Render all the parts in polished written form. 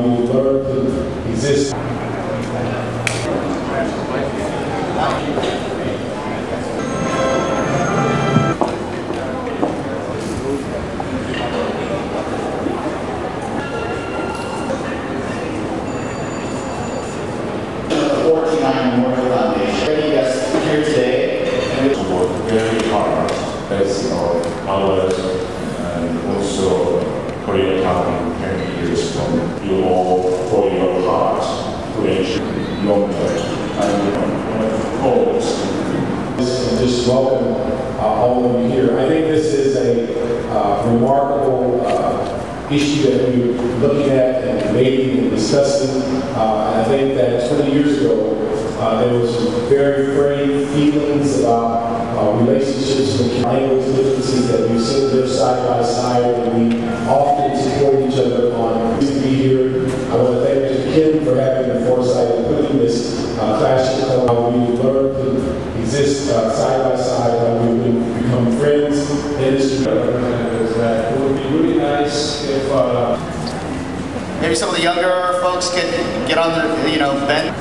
We learn to exist. Here today, and we work very hard as others, and also Korean Town years from you all for your heart to ensure long-term and goals. Just welcome all of you here. I think this is a remarkable issue that we're looking at and debating and discussing. I think that 20 years ago, there was very frayed feelings about relationships and language differences that we've seen there side by side, and we often support each other on to be here. I want to thank Mr. Kim for having the foresight of putting this fashion club. How we learn to exist side by side, how we become friends in this. That it would be really nice if maybe some of the younger folks could get on the, bench.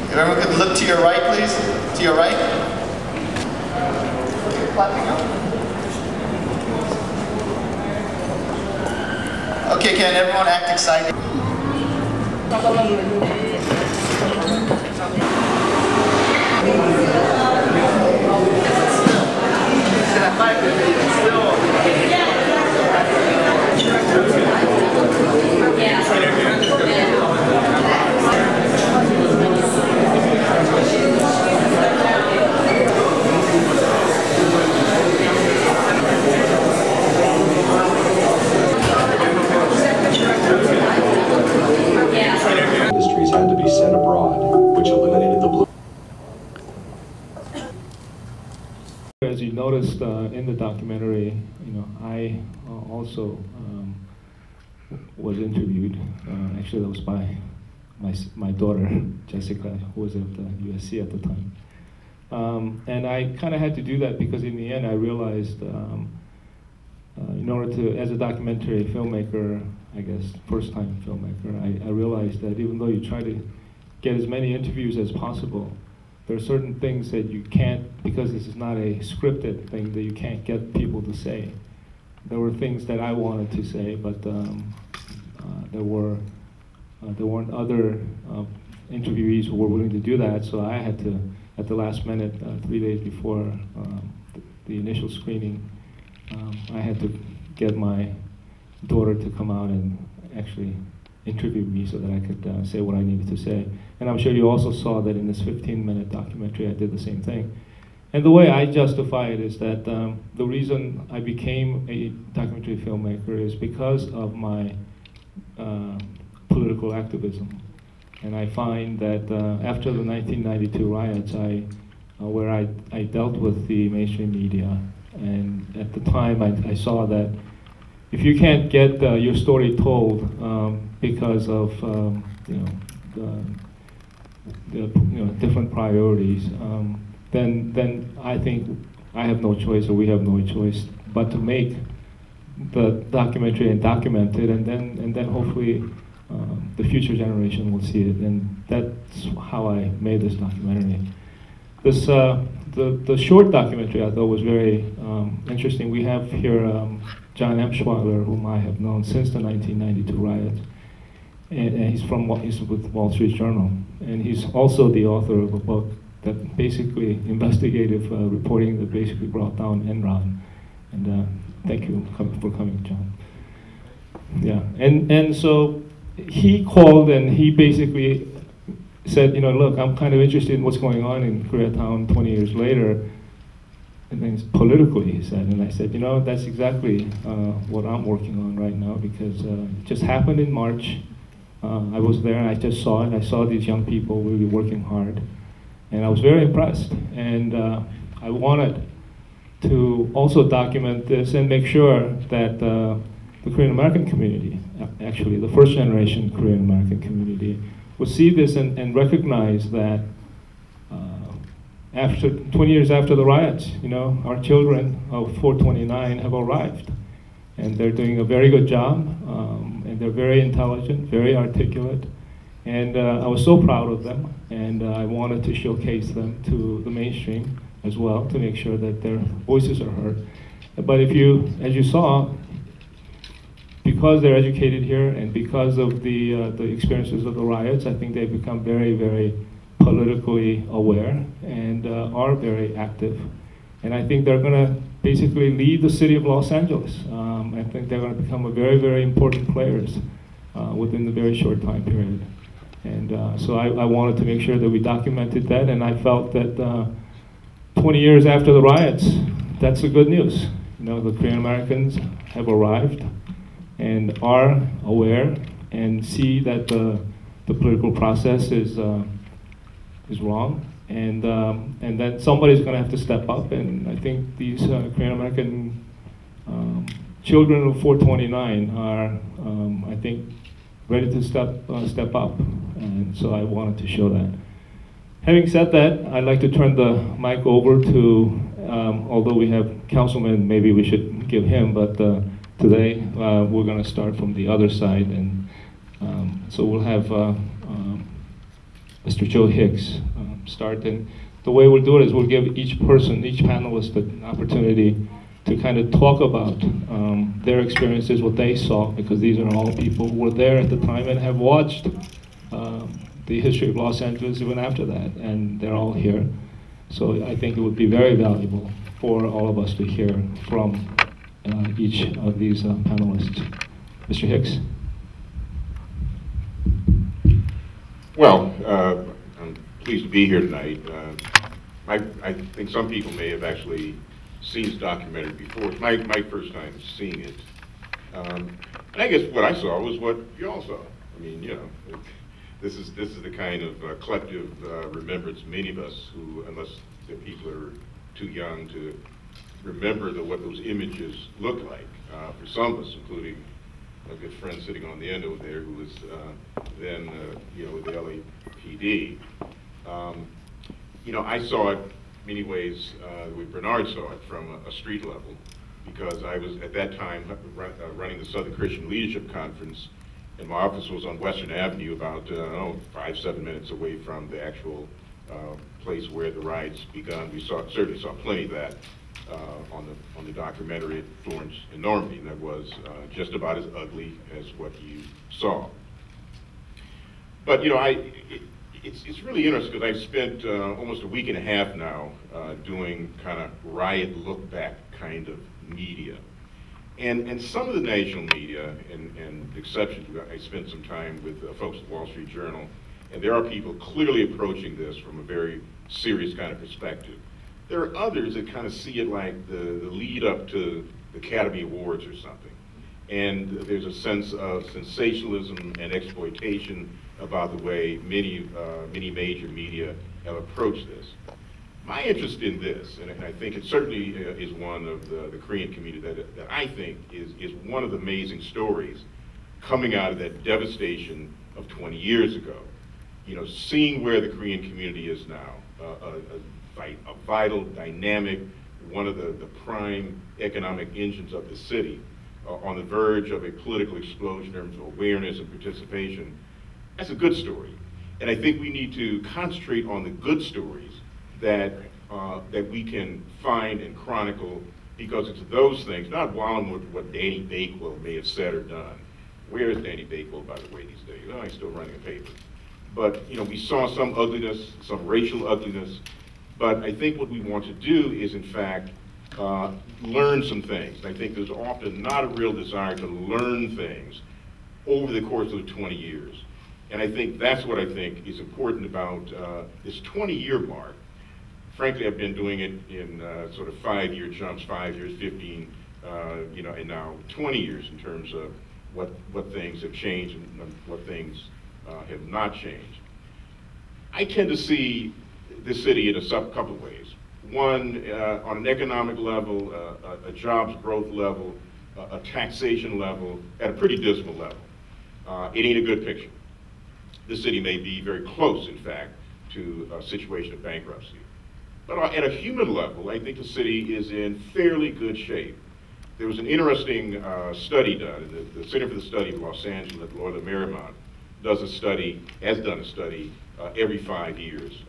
If everyone could look to your right, please. To your right. Clapping up. Okay, can everyone act excited? Industries had to be sent abroad, which eliminated the blue. As you noticed in the documentary, I also was interviewed. Actually, that was by my daughter, Jessica, who was at the USC at the time. And I kind of had to do that because in the end I realized in order to, as a documentary filmmaker, I guess first-time filmmaker, I realized that even though you try to get as many interviews as possible, there are certain things that you can't, because this is not a scripted thing, that you can't get people to say. There were things that I wanted to say, but there weren't other interviewees who were willing to do that, so I had to, at the last minute, 3 days before the initial screening, I had to get my daughter to come out and actually interview me so that I could say what I needed to say. And I'm sure you also saw that in this 15-minute documentary I did the same thing. And the way I justify it is that the reason I became a documentary filmmaker is because of my political activism. And I find that after the 1992 riots, where I dealt with the mainstream media, And at the time, I saw that if you can't get your story told because of the different priorities, then I think I have no choice, or we have no choice, but to make the documentary and document it, and then hopefully the future generation will see it. And that's how I made this documentary. This the short documentary I thought was very interesting. We have here John Emschweiler, whom I have known since the 1992 riots, and he's with Wall Street Journal, and he's also the author of a book that basically investigative reporting that basically brought down Enron. And thank you for coming, John. Yeah, and so he called and he basically said, look, I'm kind of interested in what's going on in Koreatown 20 years later, and then politically, he said. And I said, that's exactly what I'm working on right now, because it just happened in March. I was there and I just saw it. I saw these young people really working hard, and I was very impressed. And I wanted to also document this and make sure that the Korean American community, actually the first generation Korean American community, would see this and recognize that after 20 years after the riots, our children of 429 have arrived, and they're doing a very good job, and they're very intelligent, very articulate, and I was so proud of them, and I wanted to showcase them to the mainstream as well, to make sure that their voices are heard. But as you saw, because they're educated here and because of the experiences of the riots, I think they've become very, very politically aware and are very active. And I think they're going to basically lead the city of Los Angeles. I think they're going to become a very, very important players within the very short time period. And so I wanted to make sure that we documented that, and I felt that 20 years after the riots, that's the good news. The Korean Americans have arrived and are aware and see that the political process is wrong, and that somebody's going to have to step up. And I think these Korean American children of 429 are, I think, ready to step up, and so I wanted to show that. Having said that, I'd like to turn the mic over to, although we have Councilman, maybe we should give him, but today we're going to start from the other side, and so we'll have Mr. Joe Hicks start. And the way we'll do it is we'll give each person, each panelist, an opportunity to kind of talk about their experiences, what they saw, because these are all people who were there at the time and have watched the history of Los Angeles even after that, and they're all here. So I think it would be very valuable for all of us to hear from each of these panelists. Mr. Hicks. Well, I'm pleased to be here tonight. I think some people may have actually seen this documentary before. It's my first time seeing it. And I guess what I saw was what you all saw. I mean, this is the kind of collective remembrance many of us who, unless the people are too young to remember what those images look like. For some of us, including a good friend sitting on the end over there who was then with the LAPD. I saw it many ways the way Bernard saw it, from a street level, because I was at that time running the Southern Christian Leadership Conference, and my office was on Western Avenue, about 5-7 minutes away from the actual place where the riots begun. We certainly saw plenty of that on the documentary at Florence and Normandy, and that was just about as ugly as what you saw. But it's really interesting, because I've spent almost a week and a half now doing kind of riot look back kind of media. And some of the national media, and exceptions, I spent some time with folks at Wall Street Journal, and there are people clearly approaching this from a very serious kind of perspective. There are others that kind of see it like the lead up to the Academy Awards or something. And there's a sense of sensationalism and exploitation about the way many major media have approached this. My interest in this, and I think it certainly is one of the Korean community that I think is one of the amazing stories coming out of that devastation of 20 years ago. You know, seeing where the Korean community is now, a vital, dynamic, one of the prime economic engines of the city, on the verge of a political explosion in terms of awareness and participation. That's a good story. And I think we need to concentrate on the good stories that we can find and chronicle, because it's those things, not wallowing with what Danny Bakewell may have said or done. Where is Danny Bakewell, by the way, these days? Oh, he's still running a paper. But, you know, we saw some ugliness, some racial ugliness, but I think what we want to do is, in fact, learn some things. I think there's often not a real desire to learn things over the course of the 20 years. And I think that's what I think is important about this 20-year mark. Frankly, I've been doing it in sort of 5-year jumps, 5 years, 15, you know, and now 20 years in terms of what things have changed and what things have not changed. I tend to see this city in a couple of ways. One, on an economic level, a jobs growth level, a taxation level, at a pretty dismal level. It ain't a good picture. The city may be very close, in fact, to a situation of bankruptcy. But at a human level, I think the city is in fairly good shape. There was an interesting study done. The Center for the Study of Los Angeles, Loyola Marymount, has done a study every 5 years,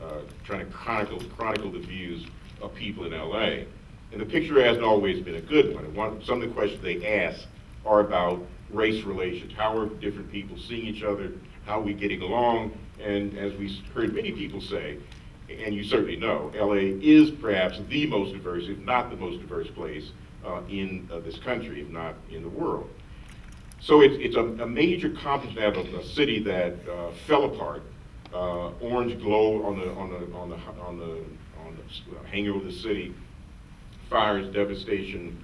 trying to chronicle the views of people in LA. And the picture hasn't always been a good one. Some of the questions they ask are about race relations. How are different people seeing each other? How are we getting along? And as we heard many people say, and you certainly know, LA is perhaps the most diverse, if not the most diverse place in this country, if not in the world. So it's a major accomplishment of a city that fell apart. Orange glow on the hangar of the city, fires, devastation,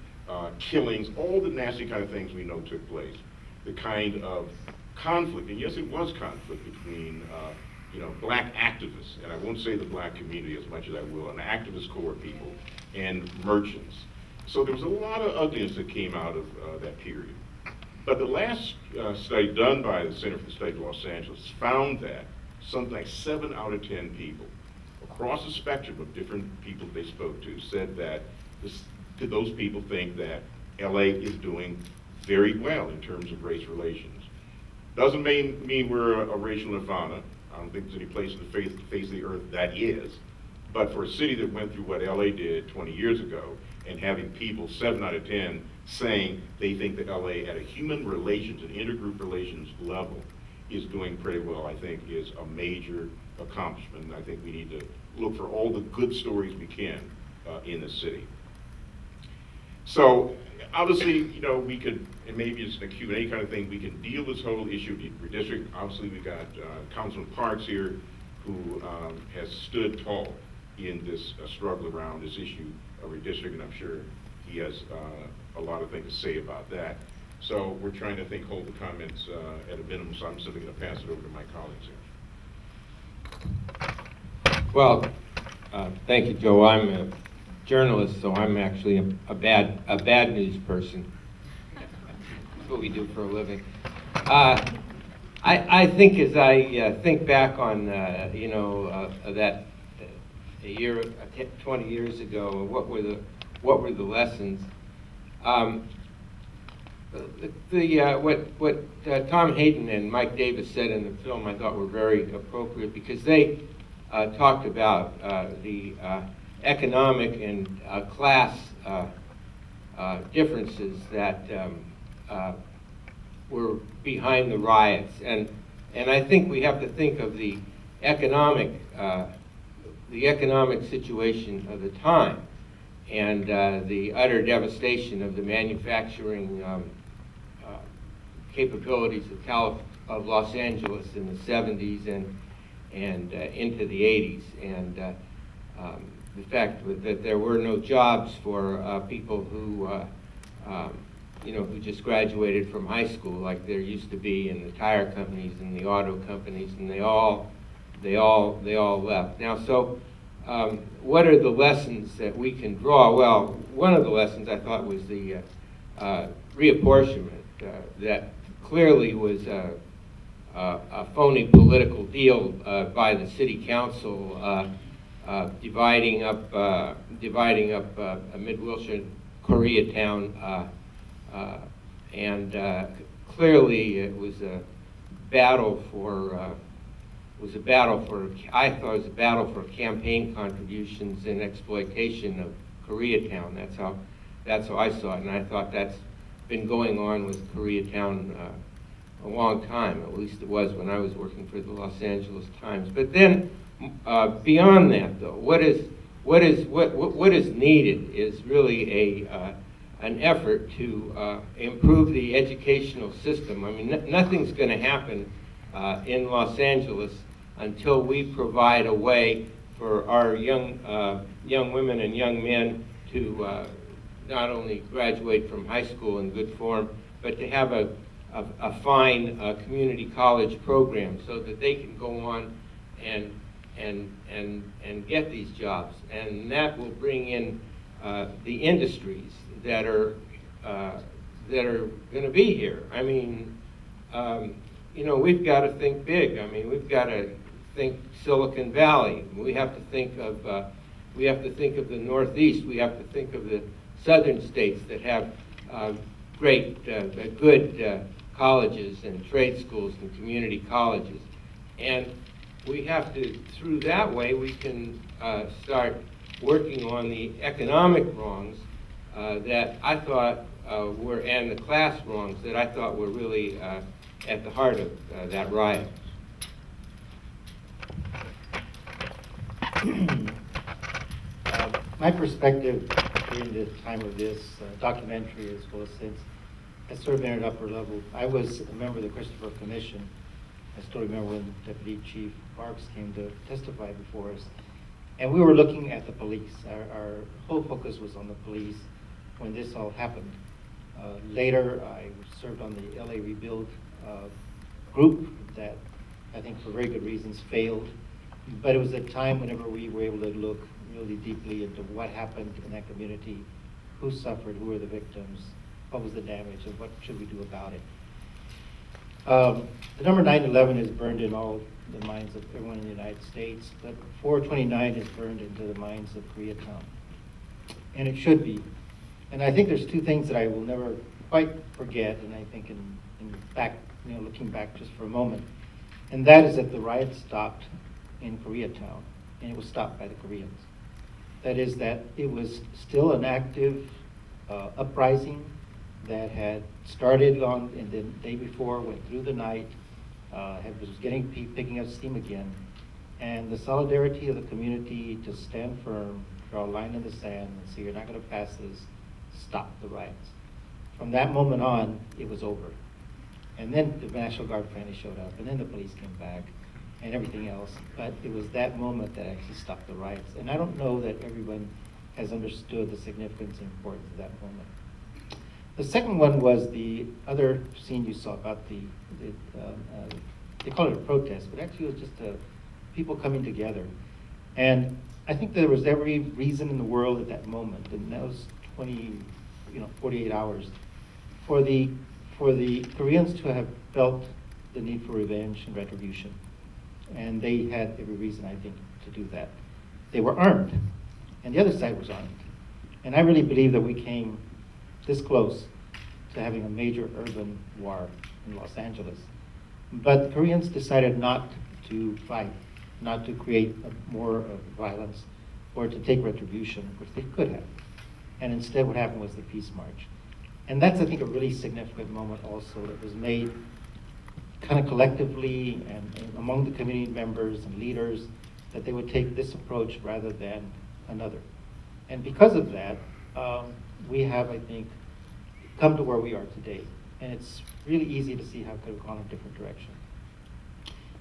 killings, all the nasty kind of things we know took place. The kind of conflict, and yes, it was conflict between you know, black activists, and I won't say the black community as much as I will, an activist core of people, and merchants. So there was a lot of ugliness that came out of that period. But the last study done by the Center for the Study of Los Angeles found that something like 7 out of 10 people across the spectrum of different people they spoke to said that those people think that LA is doing very well in terms of race relations. Doesn't mean we're a racial nirvana. I don't think there's any place on the face of the earth that is. But for a city that went through what LA did 20 years ago, and having people, 7 out of 10, saying they think that LA at a human relations and intergroup relations level is doing pretty well, I think is a major accomplishment. And I think we need to look for all the good stories we can in the city. So obviously, you know, we could, and maybe it's a Q&A kind of thing, we can deal this whole issue of redistricting. Obviously, we got Councilman Parks here, who has stood tall in this struggle around this issue of redistricting, and I'm sure he has a lot of things to say about that. So we're trying to hold the comments at a minimum, so I'm simply going to pass it over to my colleagues here. Well, thank you, Joe. I'm a journalist, so I'm actually a bad news person. That's what we do for a living. I think as I think back on you know, that a year, 20 years ago, what were the lessons? What Tom Hayden and Mike Davis said in the film, I thought were very appropriate, because they talked about the economic and class differences that were behind the riots, and I think we have to think of the economic situation of the time, and the utter devastation of the manufacturing capabilities of Los Angeles in the 70s and into the 80s, and the fact that there were no jobs for people who you know, who just graduated from high school, like there used to be in the tire companies and the auto companies, and they all left. Now, so what are the lessons that we can draw? Well, one of the lessons I thought was the reapportionment that clearly was a phony political deal by the city council, dividing up Mid-Wilshire, Koreatown, and clearly it was a battle for. I thought it was a battle for campaign contributions and exploitation of Koreatown. That's how I saw it, and I thought that's been going on with Koreatown a long time. At least it was when I was working for the Los Angeles Times. But then, beyond that, though, what is needed is really an effort to improve the educational system. I mean, nothing's going to happen in Los Angeles until we provide a way for our young women and young men to not only graduate from high school in good form, but to have a fine community college program so that they can go on and get these jobs. And that will bring in the industries that are going to be here. I mean, you know, we've got to think big. I mean, we've got to think Silicon Valley. We have to think of the Northeast. We have to think of the southern states that have great, good colleges and trade schools and community colleges. And we have to, through that way, we can start working on the economic wrongs that I thought were, and the class wrongs that I thought were really at the heart of that riot. My perspective during the time of this documentary, as well as since, has sort of been at upper level. I was a member of the Christopher Commission. I still remember when Deputy Chief Parks came to testify before us. And we were looking at the police. Our whole focus was on the police when this all happened. Later, I served on the LA Rebuild group that I think for very good reasons failed. But it was a time whenever we were able to look really deeply into what happened in that community, who suffered, who were the victims, what was the damage, and what should we do about it. The number 9/11 is burned in all the minds of everyone in the United States, but 4/29 is burned into the minds of Koreatown. And it should be. And I think there's two things that I will never quite forget, and I think in back, you know, looking back just for a moment, and that is that the riot stopped in Koreatown, and it was stopped by the Koreans. That is that it was still an active uprising that had started on in the day before, went through the night, was picking up steam again, and the solidarity of the community to stand firm, draw a line in the sand, and say you're not going to pass this, stop the riots. From that moment on, it was over. And then the National Guard finally showed up, and then the police came back, and everything else. But it was that moment that actually stopped the riots. And I don't know that everyone has understood the significance and importance of that moment. The second one was the other scene you saw about they call it a protest, but actually it was just people coming together. And I think there was every reason in the world at that moment, and that was 48 hours, for the Koreans to have felt the need for revenge and retribution. And they had every reason, I think, to do that. They were armed, and the other side was armed. And I really believe that we came this close to having a major urban war in Los Angeles. But the Koreans decided not to fight, not to create more violence, or to take retribution, which they could have. And instead what happened was the peace march. And that's, I think, a really significant moment also that was made kind of collectively and among the community members and leaders, that they would take this approach rather than another. And because of that, we have, I think, come to where we are today. And it's really easy to see how it could have gone a different direction.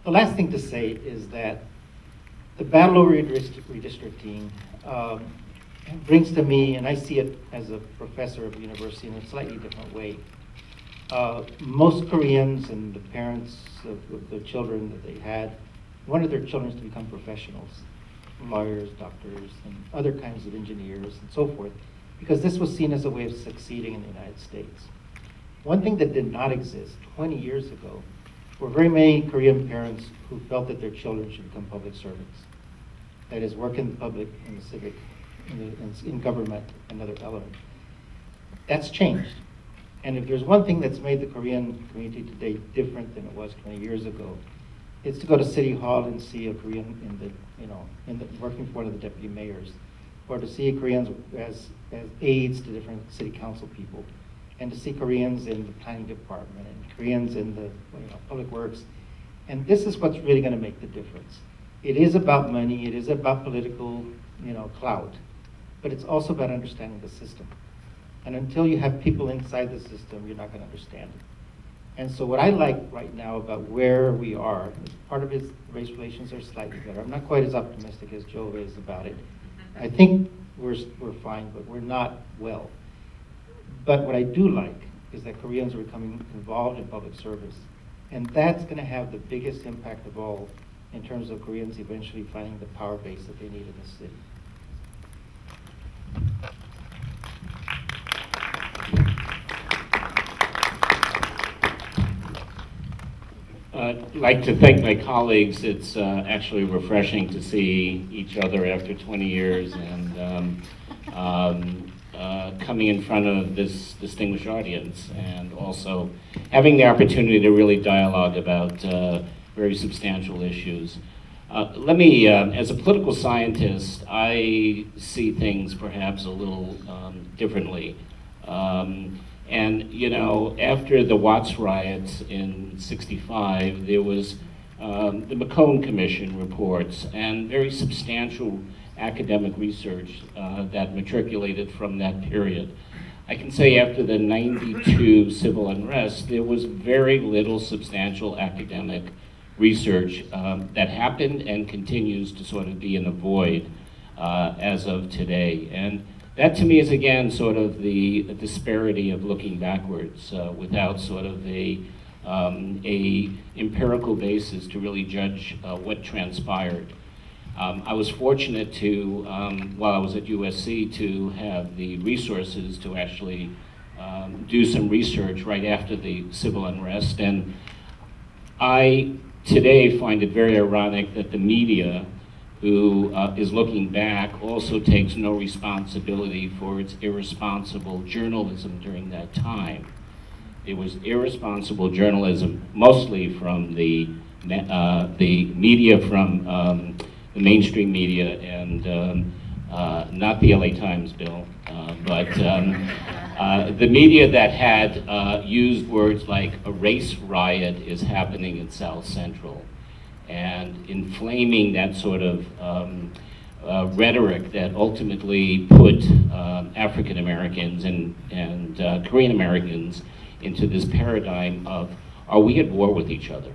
The last thing to say is that the battle over redistricting brings to me, and I see it as a professor of the university in a slightly different way. Most Koreans and the parents of the children that they had wanted their children to become professionals. lawyers, doctors, and other kinds of engineers and so forth, because this was seen as a way of succeeding in the United States. One thing that did not exist 20 years ago were very many Korean parents who felt that their children should become public servants. That is, work in the public, in the civic, in government, another element. That's changed. And if there's one thing that's made the Korean community today different than it was 20 years ago, it's to go to City Hall and see a Korean working for one of the deputy mayors, or to see Koreans as aides to different city council people, and to see Koreans in the planning department, and Koreans in the public works. And this is what's really going to make the difference. It is about money, it is about political clout, but it's also about understanding the system. And until you have people inside the system, you're not going to understand it. And so what I like right now about where we are, part of it is race relations are slightly better. I'm not quite as optimistic as Joe is about it. I think we're fine, but we're not well. But what I do like is that Koreans are becoming involved in public service. And that's going to have the biggest impact of all in terms of Koreans eventually finding the power base that they need in the city. I'd like to thank my colleagues. It's actually refreshing to see each other after 20 years and coming in front of this distinguished audience, and also having the opportunity to really dialogue about very substantial issues. Let me, as a political scientist, I see things perhaps a little differently. And, after the Watts riots in '65, there was the McCone Commission reports and very substantial academic research that matriculated from that period. I can say after the '92 civil unrest, there was very little substantial academic research that happened and continues to sort of be in a void as of today. And that to me is again sort of the disparity of looking backwards without sort of a empirical basis to really judge what transpired. I was fortunate to, while I was at USC, to have the resources to actually do some research right after the civil unrest, and I today find it very ironic that the media, who is looking back, also takes no responsibility for its irresponsible journalism during that time. It was irresponsible journalism, mostly from the media, from the mainstream media, and not the LA Times, Bill, but the media that had used words like a race riot is happening in South Central, and inflaming that sort of rhetoric that ultimately put African Americans and Korean Americans into this paradigm of, are we at war with each other?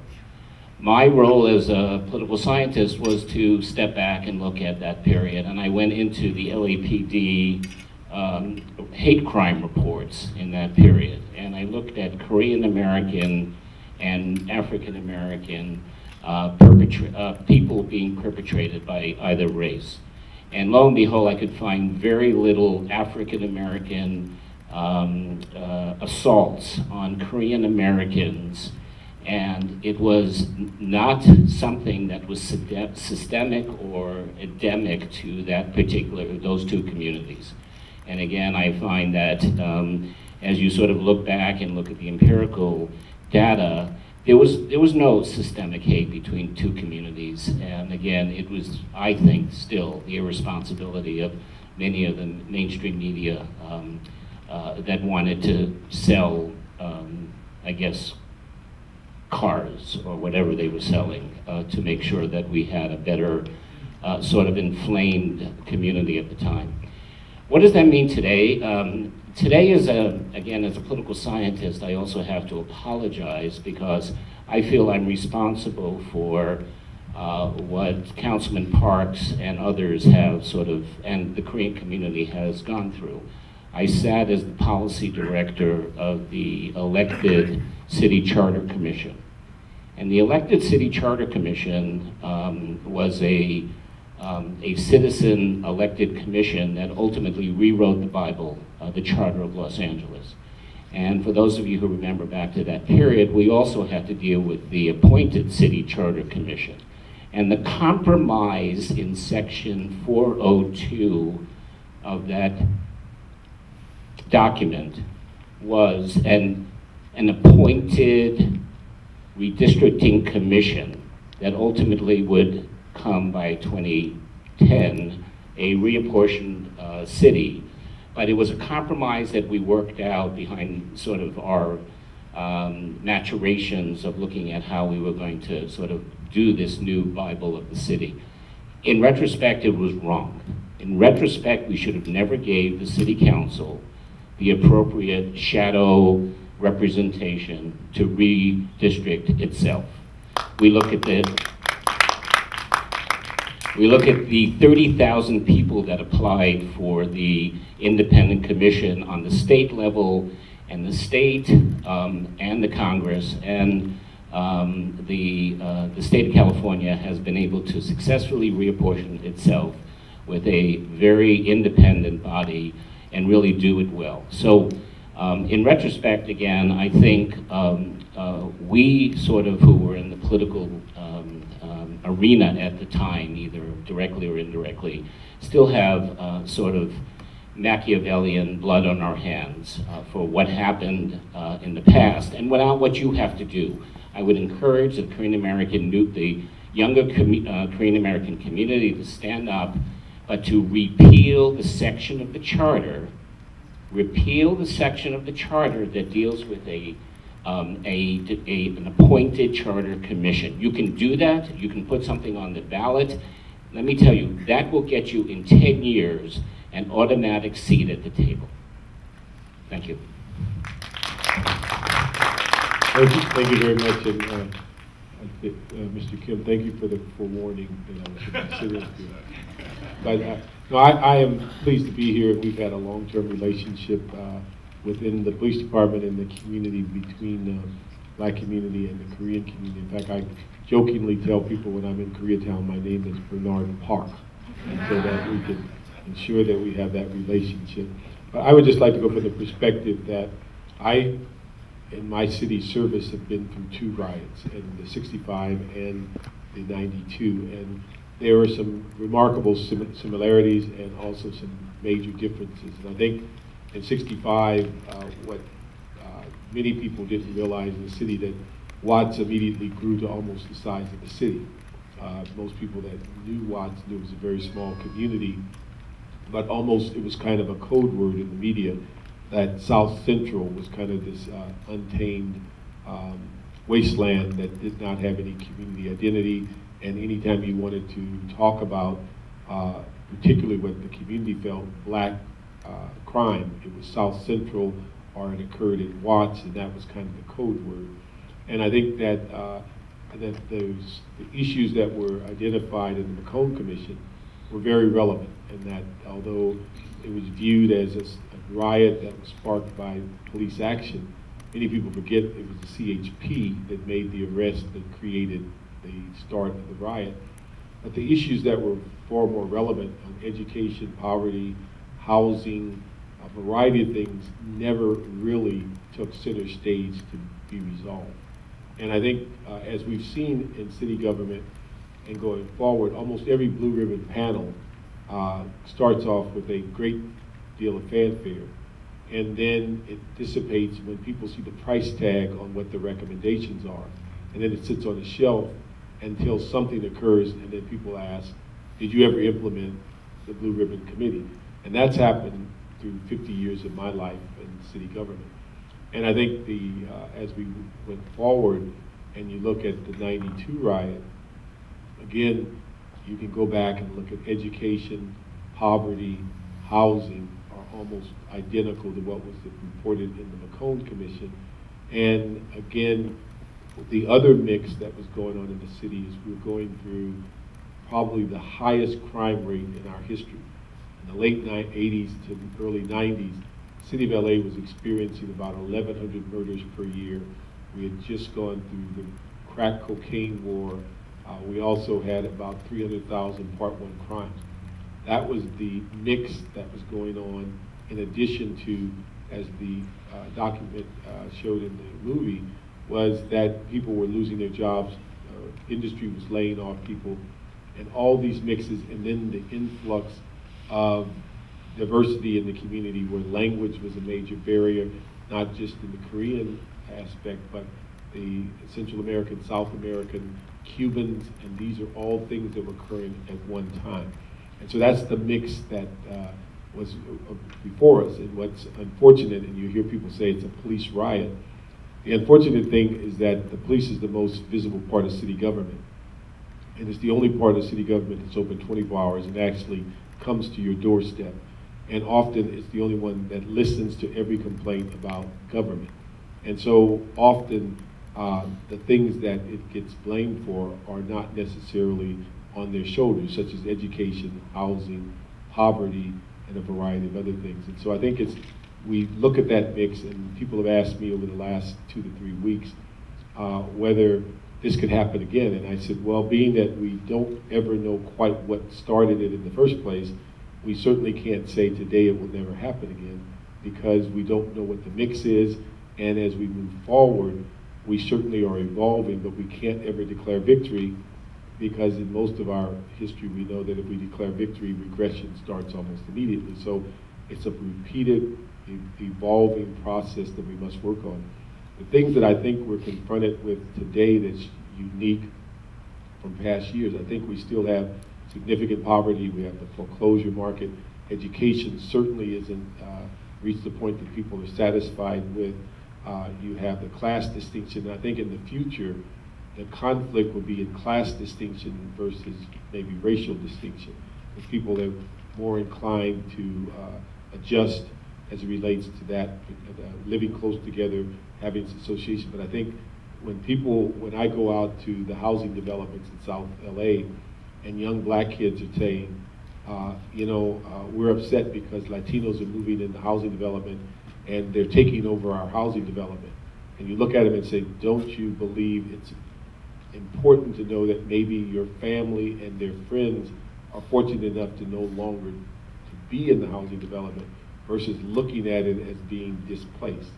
My role as a political scientist was to step back and look at that period, and I went into the LAPD hate crime reports in that period, and I looked at Korean American and African American people being perpetrated by either race. And lo and behold, I could find very little African American assaults on Korean Americans, and it was not something that was systemic or endemic to those two communities. And again, I find that as you sort of look back and look at the empirical data, there was no systemic hate between two communities. And again, it was, I think, still the irresponsibility of many of the mainstream media that wanted to sell, I guess, cars or whatever they were selling to make sure that we had a better sort of inflamed community at the time. What does that mean today? Today, again, as a political scientist, I also have to apologize because I feel I'm responsible for what Councilman Parks and others have and the Korean community has gone through. I sat as the policy director of the elected City Charter Commission. And the elected City Charter Commission was a a citizen elected commission that ultimately rewrote the Bible, the Charter of Los Angeles. And for those of you who remember back to that period, we also had to deal with the appointed city charter commission. And the compromise in section 402 of that document was an appointed redistricting commission that ultimately would come by 2010, a reapportioned city. But it was a compromise that we worked out behind sort of our maturations of looking at how we were going to sort of do this new Bible of the city. In retrospect, it was wrong. In retrospect, we should have never gave the city council the appropriate shadow representation to redistrict itself. We look at the 30,000 people that applied for the independent commission on the state level, and the state and the Congress and the state of California has been able to successfully reapportion itself with a very independent body and really do it well. So in retrospect, again, I think we sort of, who were in the political arena at the time, either directly or indirectly, still have sort of Machiavellian blood on our hands for what happened in the past. And what you have to do, I would encourage the Korean American, the younger Korean American community to stand up, but to repeal the section of the charter, that deals with an appointed charter commission. You can do that. You can put something on the ballot. Let me tell you, that will get you in 10 years an automatic seat at the table. Thank you. Thank you very much, and Mr. Kim, thank you for the forewarning that I was considering. But no, I am pleased to be here. We've had a long-term relationship within the police department and the community between the black community and the Korean community. In fact, I jokingly tell people when I'm in Koreatown, my name is Bernard Park, and so that we can ensure that we have that relationship. But I would just like to go from the perspective that I, in my city service, have been through 2 riots, in the 65 and the 92, and there were some remarkable similarities and also some major differences. And I think in 65, what many people didn't realize in the city, that Watts immediately grew to almost the size of the city. Most people that knew Watts knew it was a very small community, but almost it was kind of a code word in the media that South Central was kind of this untamed wasteland that did not have any community identity. And anytime you wanted to talk about, particularly what the community felt, black crime, it was South Central or it occurred in Watts, and that was kind of the code word. And I think that the issues that were identified in the McCone Commission were very relevant, and that although it was viewed as a riot that was sparked by police action, many people forget it was the CHP that made the arrest that created the start of the riot. But the issues that were far more relevant on education, poverty, housing, a variety of things never really took center stage to be resolved. And I think as we've seen in city government and going forward, almost every Blue Ribbon panel starts off with a great deal of fanfare, and then it dissipates when people see the price tag on what the recommendations are, and then it sits on the shelf until something occurs, and then people ask, did you ever implement the Blue Ribbon Committee? And that's happened through 50 years of my life in city government. And I think as we went forward and you look at the 92 riot, again, you can go back and look at education, poverty, housing are almost identical to what was reported in the McCone Commission. And again, the other mix that was going on in the city is we were going through probably the highest crime rate in our history. In the late 80s to the early 90s, the city of LA was experiencing about 1,100 murders per year. We had just gone through the crack cocaine war. We also had about 300,000 Part 1 crimes. That was the mix that was going on, in addition to, as the document showed in the movie, was that people were losing their jobs, industry was laying off people, and all these mixes, and then the influx of diversity in the community where language was a major barrier, not just in the Korean aspect, but the Central American, South American, Cubans, and these are all things that were occurring at one time. And so that's the mix that was before us. And what's unfortunate, and you hear people say it's a police riot, the unfortunate thing is that the police is the most visible part of city government. And it's the only part of city government that's open 24 hours and actually comes to your doorstep. And often it's the only one that listens to every complaint about government. And so often the things that it gets blamed for are not necessarily on their shoulders, such as education, housing, poverty, and a variety of other things. And so I think we look at that mix, and people have asked me over the last 2 to 3 weeks whether this could happen again. And I said, well, being that we don't ever know quite what started it in the first place, we certainly can't say today it will never happen again, because we don't know what the mix is. And as we move forward, we certainly are evolving, but we can't ever declare victory, because in most of our history, we know that if we declare victory, regression starts almost immediately. So it's a repeated, evolving process that we must work on. The things that I think we're confronted with today that's unique from past years, I think we still have significant poverty. We have the foreclosure market. Education certainly isn't reached the point that people are satisfied with. You have the class distinction. And I think in the future, the conflict will be in class distinction versus maybe racial distinction, with people that are more inclined to adjust as it relates to that, living close together, having this association. But I think when I go out to the housing developments in South LA, and young black kids are saying, we're upset because Latinos are moving into housing development and they're taking over our housing development. And you look at them and say, don't you believe it's important to know that maybe your family and their friends are fortunate enough to no longer to be in the housing development versus looking at it as being displaced.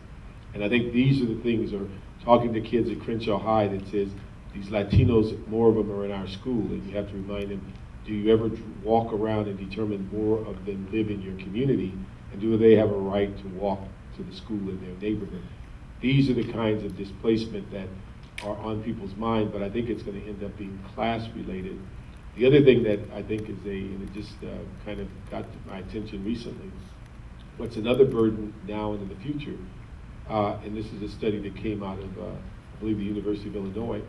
And I think these are the things, or talking to kids at Crenshaw High that says, these Latinos, more of them are in our school, and you have to remind them, do you ever walk around and determine more of them live in your community, and do they have a right to walk to the school in their neighborhood? These are the kinds of displacement that are on people's mind, but I think it's going to end up being class related. The other thing that I think is and it just kind of got my attention recently, what's another burden now and in the future, and this is a study that came out of, I believe, the University of Illinois.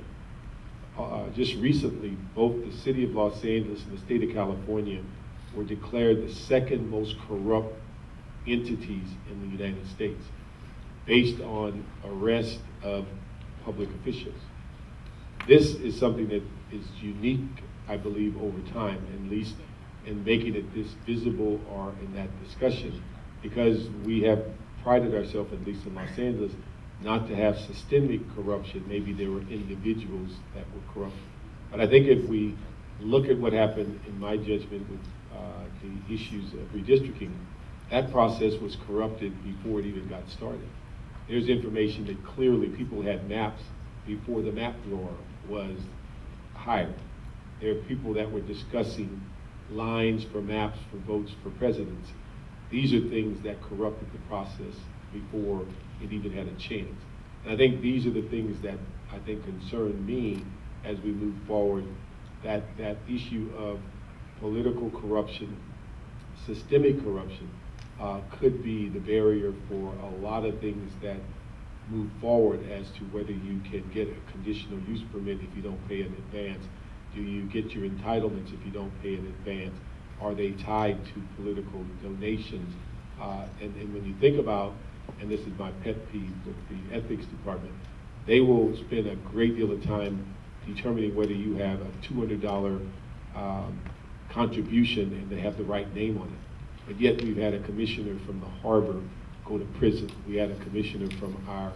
Just recently, both the city of Los Angeles and the state of California were declared the second most corrupt entities in the United States, based on arrest of public officials. This is something that is unique, I believe, over time, at least in making it this visible or in that discussion, because we have prided ourselves, at least in Los Angeles, not to have systemic corruption. Maybe there were individuals that were corrupt. But I think if we look at what happened, in my judgment, with the issues of redistricting, that process was corrupted before it even got started. There's information that clearly people had maps before the map drawer was hired. There are people that were discussing lines for maps for votes for presidency. These are things that corrupted the process before it even had a chance. And I think these are the things that I think concern me as we move forward, that issue of political corruption, systemic corruption, could be the barrier for a lot of things that move forward as to whether you can get a conditional use permit if you don't pay in advance. Do you get your entitlements if you don't pay in advance? Are they tied to political donations? And when you think about, and this is my pet peeve with the ethics department, they will spend a great deal of time determining whether you have a $200 contribution and they have the right name on it. But yet we've had a commissioner from the harbor go to prison. We had a commissioner from our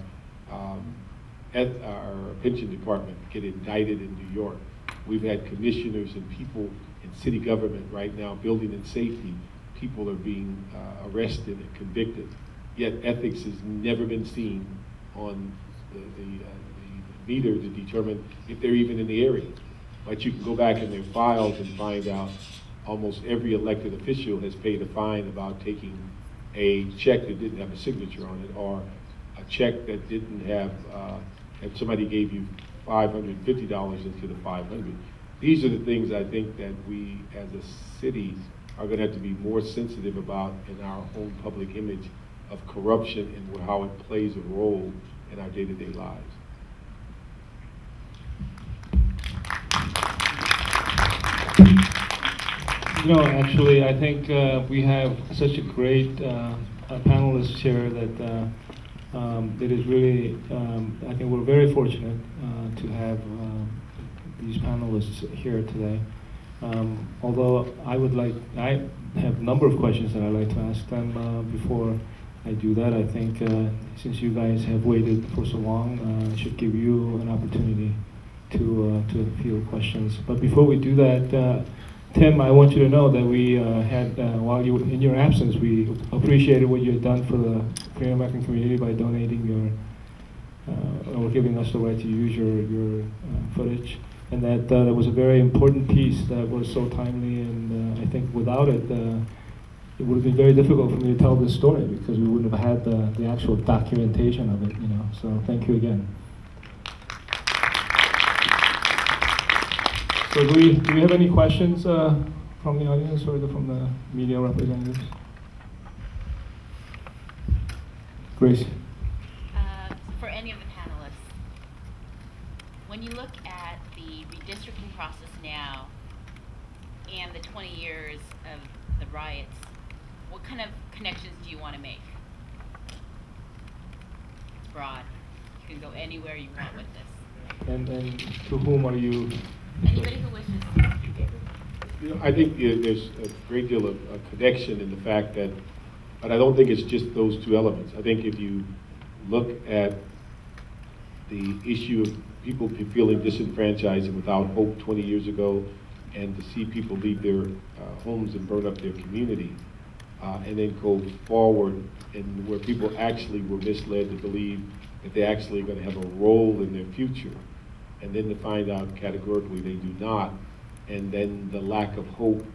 pension department get indicted in New York. We've had commissioners and people in city government right now, building and safety. People are being arrested and convicted. Yet ethics has never been seen on the meter to determine if they're even in the area. But you can go back in their files and find out almost every elected official has paid a fine about taking a check that didn't have a signature on it, or a check that didn't have, if somebody gave you $550 into the 500. These are the things I think that we as a city are going to have to be more sensitive about in our own public image of corruption and how it plays a role in our day-to-day lives. You know, actually, I think we have such a great panelists here that it is really, I think we're very fortunate to have these panelists here today. Although I have a number of questions that I'd like to ask them before I do that. I think since you guys have waited for so long, I should give you an opportunity to field questions. But before we do that, Tim, I want you to know that we had, while you in your absence, we appreciated what you had done for the Korean American community by donating your, or giving us the right to use your footage. And that that was a very important piece that was so timely, and I think without it, it would have been very difficult for me to tell this story because we wouldn't have had the actual documentation of it, you know. So thank you again. So do we have any questions from the audience or from the media representatives? Grace. For any of the panelists, when you look at the redistricting process now and the 20 years of the riots, what kind of connections do you want to make? It's broad. You can go anywhere you want with this. And to whom are you? Anybody who wishes. You know, I think there's a great deal of connection in the fact that, but I don't think it's just those two elements. I think if you look at the issue of people feeling disenfranchised and without hope 20 years ago, and to see people leave their homes and burn up their community, and then go forward and where people actually were misled to believe that they actually are going to have a role in their future, and then to find out categorically they do not, and then the lack of hope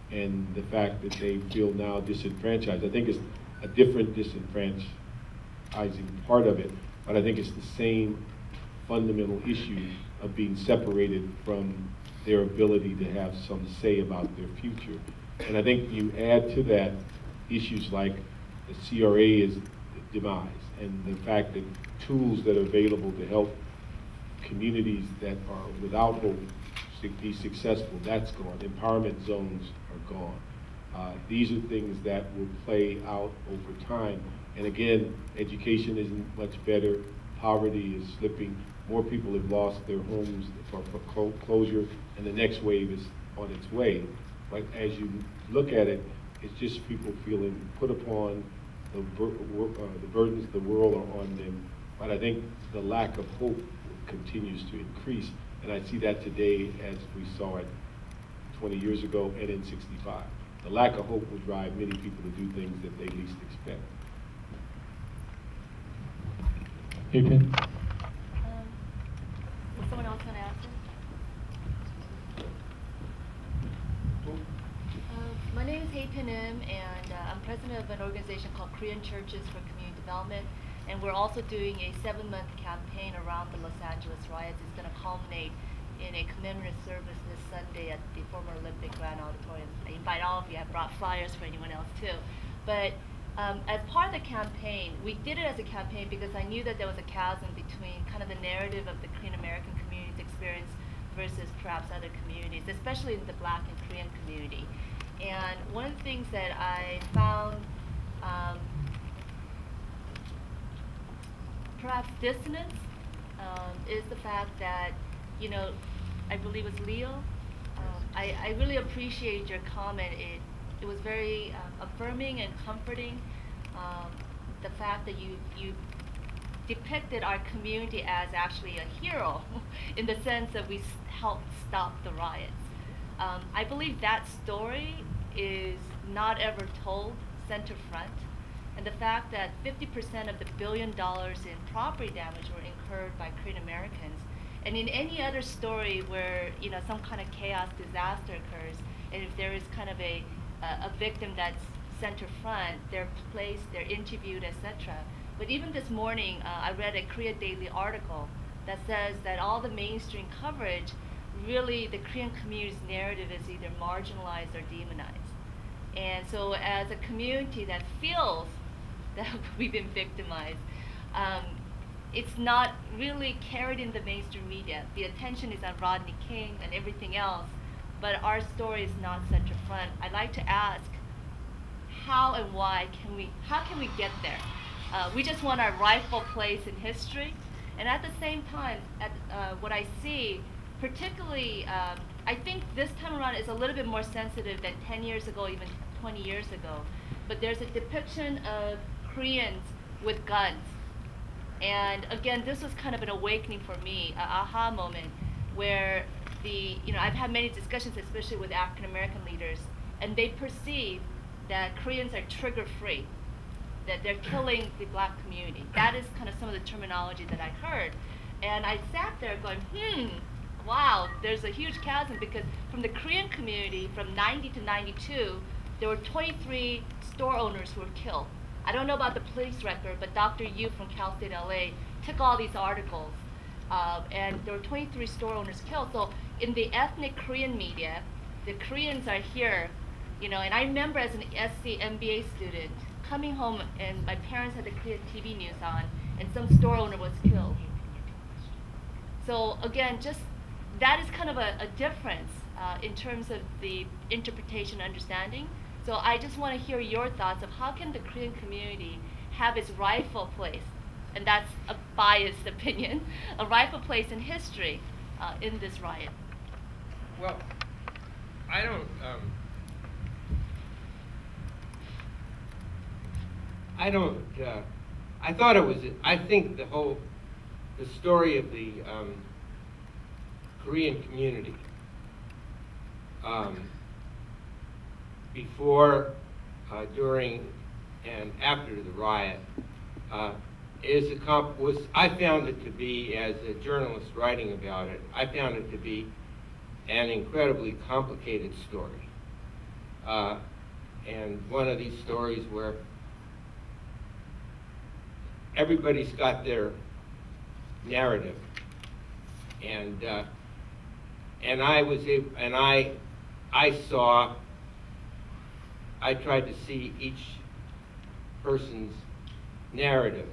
and the fact that they feel now disenfranchised. I think it's a different disenfranchising part of it, but I think it's the same fundamental issue of being separated from their ability to have some say about their future. And I think you add to that issues like the CRA's demise and the fact that tools that are available to help communities that are without hope be successful, that's gone. Empowerment zones are gone. These are things that will play out over time. And again, education isn't much better. Poverty is slipping. More people have lost their homes for foreclosure, and the next wave is on its way. But as you look at it, it's just people feeling put upon, the burdens of the world are on them. But I think the lack of hope continues to increase. And I see that today as we saw it 20 years ago and in '65. The lack of hope will drive many people to do things that they least expect. Hey, Pin. Was someone else going to answer? My name is Hei Pin-im, and I'm president of an organization called Korean Churches for Community Development. And we're also doing a 7-month campaign around the Los Angeles riots. It's going to culminate in a commemorative service this Sunday at the former Olympic Grand Auditorium. I invite all of you. I brought flyers for anyone else too. But as part of the campaign, we did it as a campaign because I knew that there was a chasm between kind of the narrative of the Korean American community's experience versus perhaps other communities, especially in the Black and Korean community. And one of the things that I found perhaps dissonance is the fact that, you know, I believe it was Leo. I really appreciate your comment. It was very affirming and comforting. The fact that you depicted our community as actually a hero in the sense that we helped stop the riots. I believe that story is not ever told center front, and the fact that 50% of the $1 billion in property damage were incurred by Korean Americans, and in any other story where some kind of chaos disaster occurs, and if there is kind of a victim that's center front, they're placed, they're interviewed, etc. But even this morning, I read a Korea Daily article that says that all the mainstream coverage, really the Korean community's narrative is either marginalized or demonized. And so as a community that feels that we've been victimized, it's not really carried in the mainstream media. The attention is on Rodney King and everything else, but our story is not center front. I'd like to ask, how and why how can we get there? We just want our rightful place in history, and at the same time, what I see, particularly, I think this time around is a little bit more sensitive than 10 years ago, even 20 years ago. But there's a depiction of Koreans with guns. And again, this was kind of an awakening for me, an aha moment, where I've had many discussions, especially with African American leaders, and they perceive that Koreans are trigger-free, that they're killing the black community. That is kind of some of the terminology that I heard. And I sat there going, wow, there's a huge chasm, because from the Korean community, from 90 to 92, there were 23 store owners who were killed. I don't know about the police record, but Dr. Yu from Cal State LA took all these articles, and there were 23 store owners killed. So in the ethnic Korean media, the Koreans are here, and I remember as an SC MBA student coming home, and my parents had the Korean TV news on, and some store owner was killed. So again, just that is kind of a difference in terms of the interpretation understanding. So I just want to hear your thoughts of how can the Korean community have its rightful place, and that's a biased opinion, a rightful place in history in this riot. Well, I don't, I thought it was, I think the story of the Korean community before, during, and after the riot I found it to be, as a journalist writing about it, I found it to be an incredibly complicated story. And one of these stories where everybody's got their narrative, and I tried to see each person's narrative,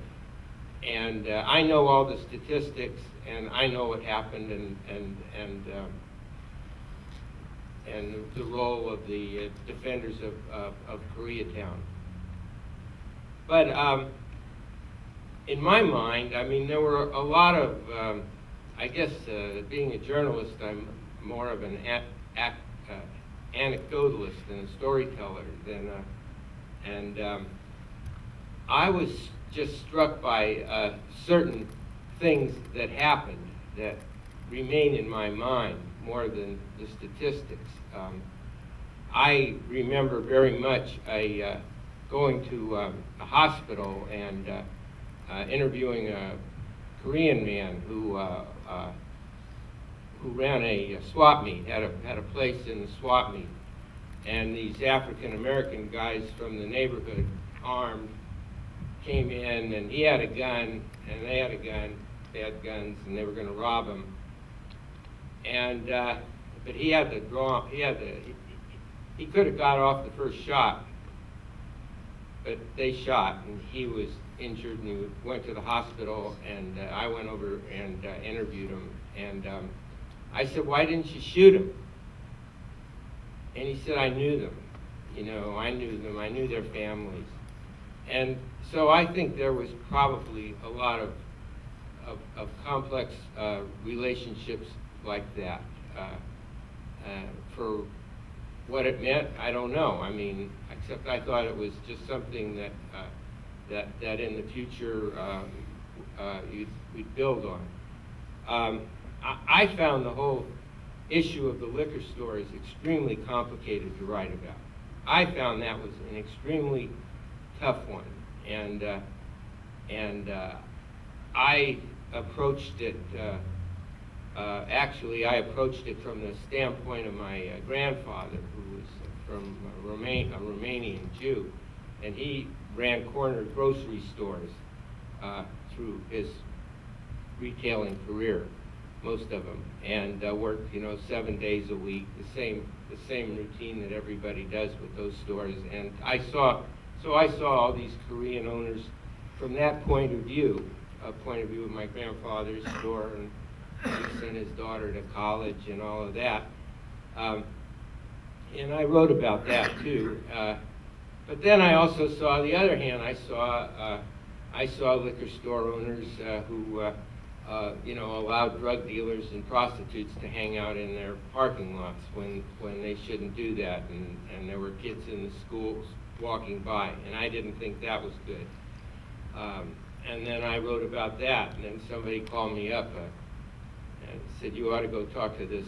and I know all the statistics, and I know what happened, and the role of the defenders of Koreatown. But in my mind, I mean, there were a lot of, I guess, being a journalist, I'm more of an anecdotalist than a storyteller. And I was just struck by certain things that happened that remain in my mind more than the statistics. I remember very much going to a hospital and interviewing a Korean man who ran a swap meet, had a place in the swap meet, and these African American guys from the neighborhood, armed, came in, and he had a gun, and they had a gun, they had guns, and they were going to rob him. And but he had to draw. He could have got off the first shot, but they shot, and he was injured, and he went to the hospital, and I went over and interviewed him, and I said, "Why didn't you shoot him?" And he said, "I knew them. You know, I knew them. I knew their families." And so I think there was probably a lot of complex relationships like that. For what it meant, I don't know. I mean, except I thought it was just something that in the future we'd build on. I found the whole issue of the liquor stores extremely complicated to write about. I found that was an extremely tough one, and I approached it. Actually, I approached it from the standpoint of my grandfather, who was from a Romanian Jew, and he ran corner grocery stores through his retailing career, most of them, and worked, 7 days a week, the same routine that everybody does with those stores. And I saw all these Korean owners from that point of view, of my grandfather's store, and he sent his daughter to college and all of that. And I wrote about that too. But then I also saw the other hand. I saw liquor store owners who allowed drug dealers and prostitutes to hang out in their parking lots when they shouldn't do that, and there were kids in the schools walking by, and I didn't think that was good. And then I wrote about that, and then somebody called me up and said, "You ought to go talk to this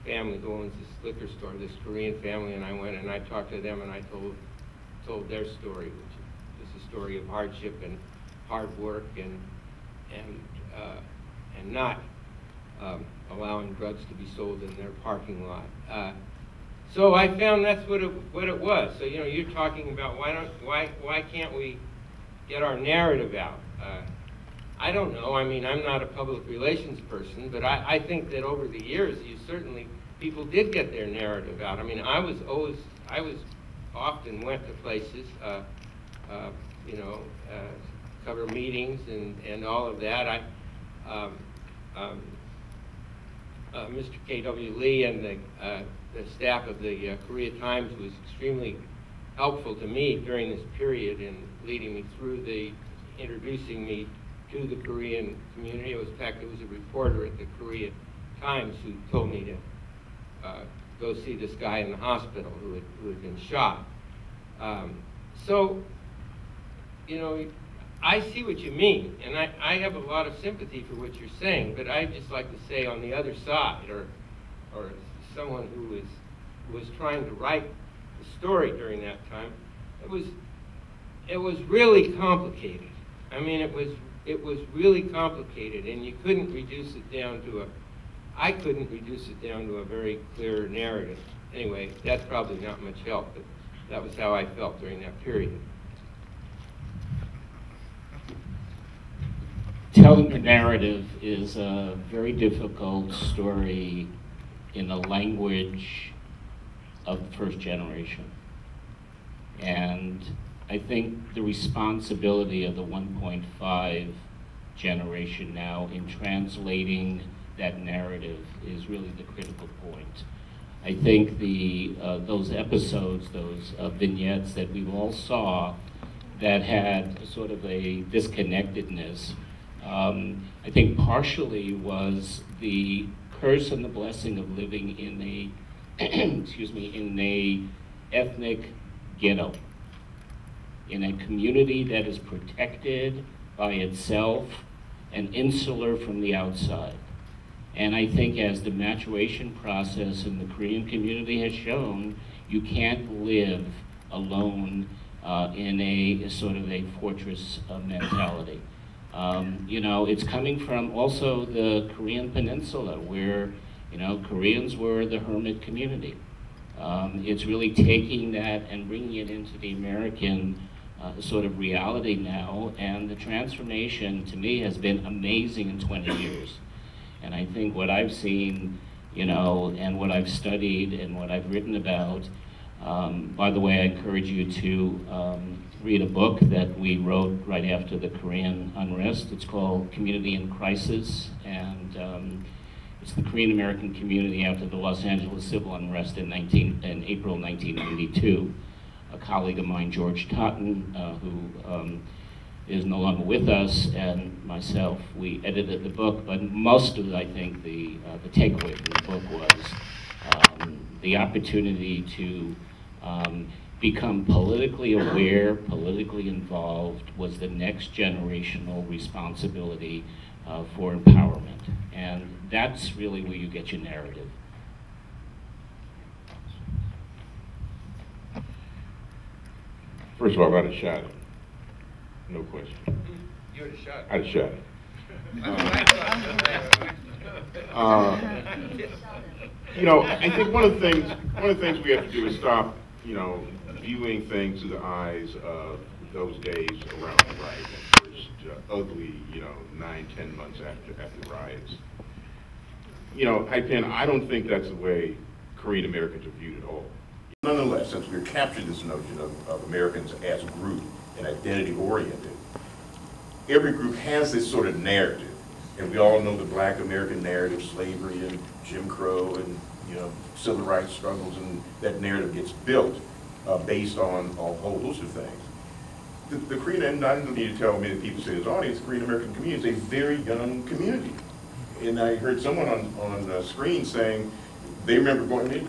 family who owns this liquor store, this Korean family." And I went and I talked to them, and I told their story, which is a story of hardship and hard work and not allowing drugs to be sold in their parking lot. So I found that's what it was. So you're talking about why can't we get our narrative out? I don't know. I mean, I'm not a public relations person, but I think that over the years, people did get their narrative out. I mean, I often went to places, cover meetings and all of that. Mr. K.W. Lee and the staff of the Korea Times was extremely helpful to me during this period in leading me through introducing me to the Korean community. In fact, it was a reporter at the Korea Times who told me to go see this guy in the hospital who had been shot. So, I see what you mean, and I have a lot of sympathy for what you're saying, but I'd just like to say on the other side, or someone who was trying to write the story during that time, it was really complicated. I mean, it was really complicated, and you couldn't reduce it down to I couldn't reduce it down to a very clear narrative. Anyway, that's probably not much help, but that was how I felt during that period. Telling the narrative is a very difficult story in the language of the first generation. And I think the responsibility of the 1.5 generation now in translating that narrative is really the critical point. I think those episodes, those vignettes that we all saw that had sort of a disconnectedness, I think partially was the curse and the blessing of living in a, in a ethnic ghetto, in a community that is protected by itself and insular from the outside. And I think as the maturation process in the Korean community has shown, you can't live alone in a sort of a fortress mentality. It's coming from also the Korean Peninsula, where, Koreans were the hermit community. It's really taking that and bringing it into the American sort of reality now, and the transformation to me has been amazing in 20 years. And I think what I've seen, and what I've studied and what I've written about, by the way, I encourage you to read a book that we wrote right after the Korean unrest. It's called Community in Crisis, and it's the Korean American community after the Los Angeles civil unrest in April 1992. A colleague of mine, George Totten, who is no longer with us, and myself, we edited the book, but most of, I think, the takeaway from the book was the opportunity to become politically aware, politically involved, was the next generational responsibility for empowerment. And that's really where you get your narrative. First of all, I'd have shot him. No question. You would have shot him. I'd have shot him. You know, I think one of the things we have to do is stop, you know, viewing things through the eyes of those days around the riot, that first ugly, you know, 9-10 months after the riots. You know, I don't think that's the way Korean Americans are viewed at all. Nonetheless, since we've captured this notion of Americans as a group and identity-oriented, every group has this sort of narrative. And we all know the Black American narrative, slavery and Jim Crow and, you know, civil rights struggles, and that narrative gets built based on a whole host of things. The Korean, and I don't need to tell many people in this audience, the Korean American community is a very young community. And I heard someone on the screen saying they remember going,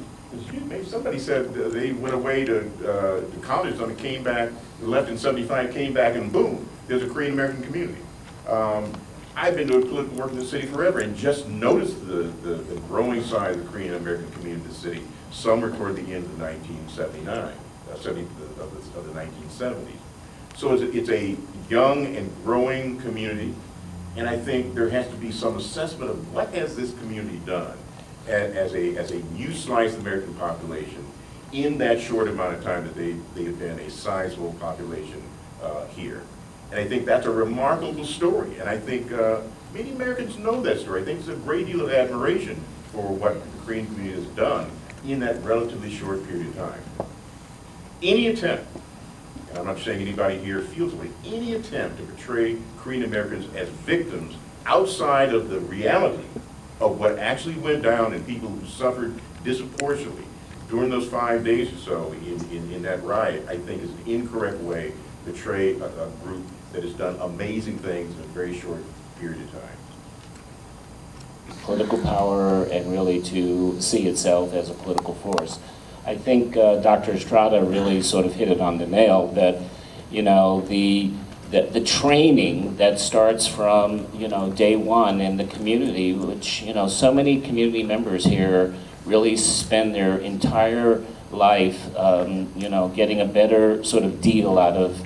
maybe somebody said they went away to college and came back, left in '75, came back, and boom, there's a Korean American community. I've been doing political work in the city forever and just noticed the growing size of the Korean American community in the city somewhere toward the end of 1979, of the 1970s. So it's a young and growing community, and I think there has to be some assessment of what has this community done as a new slice of the American population in that short amount of time that they have been a sizable population here. And I think that's a remarkable story. And I think many Americans know that story. I think there's a great deal of admiration for what the Korean community has done in that relatively short period of time. Any attempt, and I'm not saying anybody here feels the way, any attempt to portray Korean Americans as victims outside of the reality of what actually went down and people who suffered disproportionately during those 5 days or so in that riot, I think is an incorrect way to portray a group that has done amazing things in a very short period of time. Political power and really to see itself as a political force. I think Dr. Estrada really sort of hit it on the nail that, you know, the training that starts from, you know, day one in the community, which, you know, so many community members here really spend their entire life, you know, getting a better sort of deal out of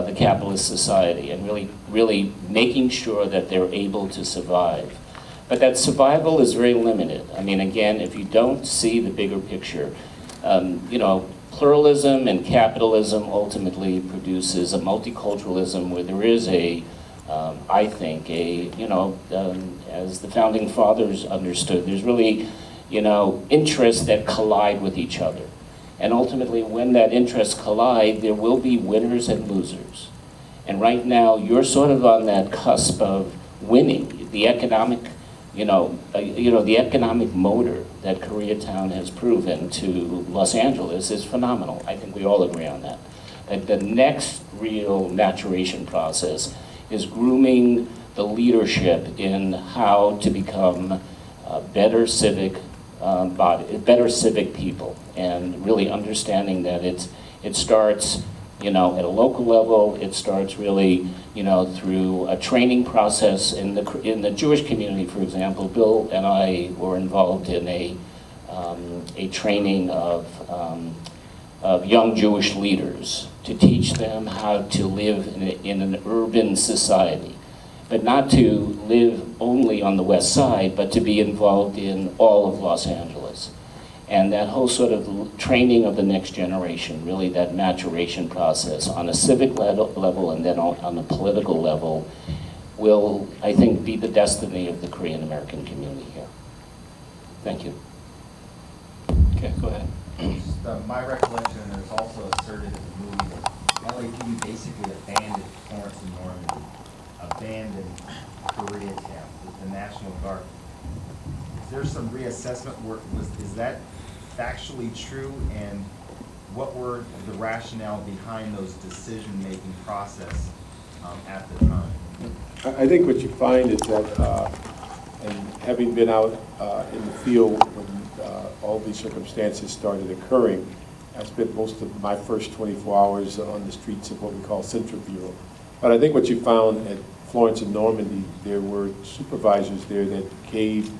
the capitalist society and really making sure that they're able to survive. But that survival is very limited. I mean, again, if you don't see the bigger picture, you know, pluralism and capitalism ultimately produces a multiculturalism where there is I think, you know, as the founding fathers understood, there's really, you know, interests that collide with each other. And ultimately, when that interests collide, there will be winners and losers. And right now, you're sort of on that cusp of winning. The economic, the economic motor that Koreatown has proven to Los Angeles is phenomenal. I think we all agree on that. But the next real maturation process is grooming the leadership in how to become better civic people, and really understanding that it starts, you know, at a local level. It starts really, you know, through a training process in the Jewish community. For example, Bill and I were involved in a training of young Jewish leaders to teach them how to live in an urban society, but not to live only on the West Side, but to be involved in all of Los Angeles. And that whole sort of training of the next generation, really that maturation process on a civic level and then on a political level, will, I think, be the destiny of the Korean American community here. Thank you. Okay, go ahead. Just, my recollection, and there's also asserted in the movie that LAPD basically abandoned Florence and Normandy, abandoned Koreatown with the National Guard. Is there some reassessment work? Is that factually true? And what were the rationale behind those decision-making process at the time? I think what you find is that, and having been out in the field when all these circumstances started occurring, I spent most of my first 24 hours on the streets of what we call Central Bureau. But I think what you found at Florence and Normandy, there were supervisors there that gave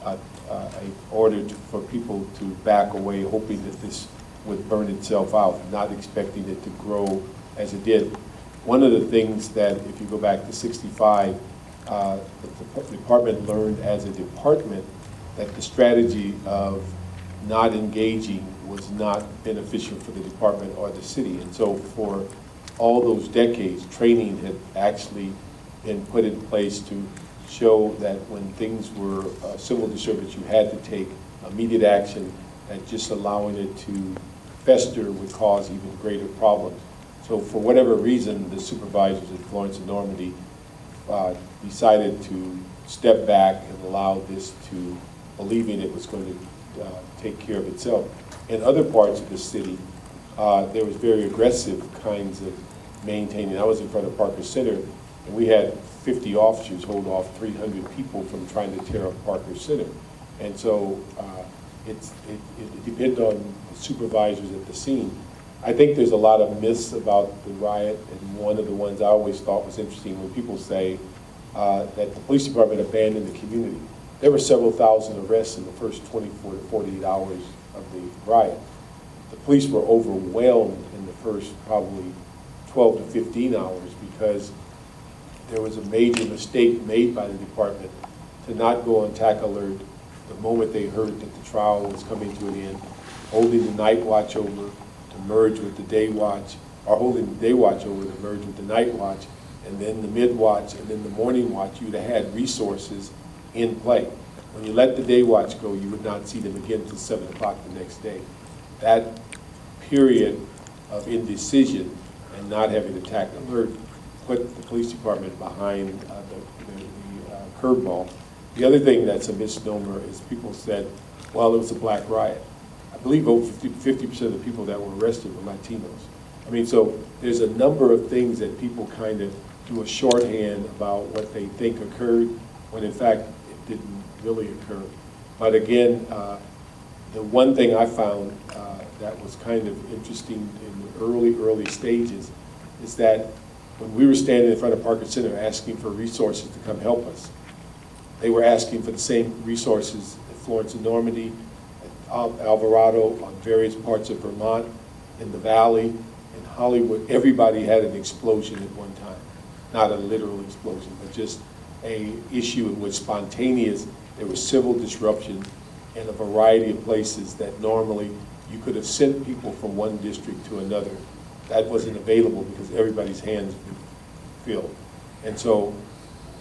an order for people to back away, hoping that this would burn itself out, not expecting it to grow as it did. One of the things that, if you go back to '65, the department learned as a department that the strategy of not engaging was not beneficial for the department or the city. And so for all those decades, training had actually been put in place to show that when things were civil disturbance, you had to take immediate action, and just allowing it to fester would cause even greater problems. So for whatever reason, the supervisors at Florence and Normandy decided to step back and allow this to, believing it was going to take care of itself. In other parts of the city, there was very aggressive kinds of maintaining. I was in front of Parker Center, and we had 50 officers hold off 300 people from trying to tear up Parker Center. And so it depends on the supervisors at the scene. I think there's a lot of myths about the riot, and one of the ones I always thought was interesting when people say that the police department abandoned the community. There were several thousand arrests in the first 24 to 48 hours of the riot. The police were overwhelmed in the first probably 12 to 15 hours because there was a major mistake made by the department to not go on TAC alert the moment they heard that the trial was coming to an end, holding the night watch over to merge with the day watch, or holding the day watch over to merge with the night watch, and then the mid watch, and then the morning watch. You'd have had resources in play. When you let the day watch go, you would not see them again until 7 o'clock the next day. That period of indecision and not having a TAC alert put the police department behind the curveball. The other thing that's a misnomer is people said, well, it was a black riot. I believe over 50% of the people that were arrested were Latinos. I mean, so there's a number of things that people kind of do a shorthand about what they think occurred, when in fact it didn't really occur. But again, the one thing I found that was kind of interesting in the early stages is that when we were standing in front of Parker Center asking for resources to come help us, they were asking for the same resources at Florence and Normandy, at Alvarado, on various parts of Vermont, in the Valley, in Hollywood. Everybody had an explosion at one time. Not a literal explosion, but just an issue in which spontaneous, there was civil disruption in a variety of places that normally you could have sent people from one district to another. That wasn't available because everybody's hands were filled. And so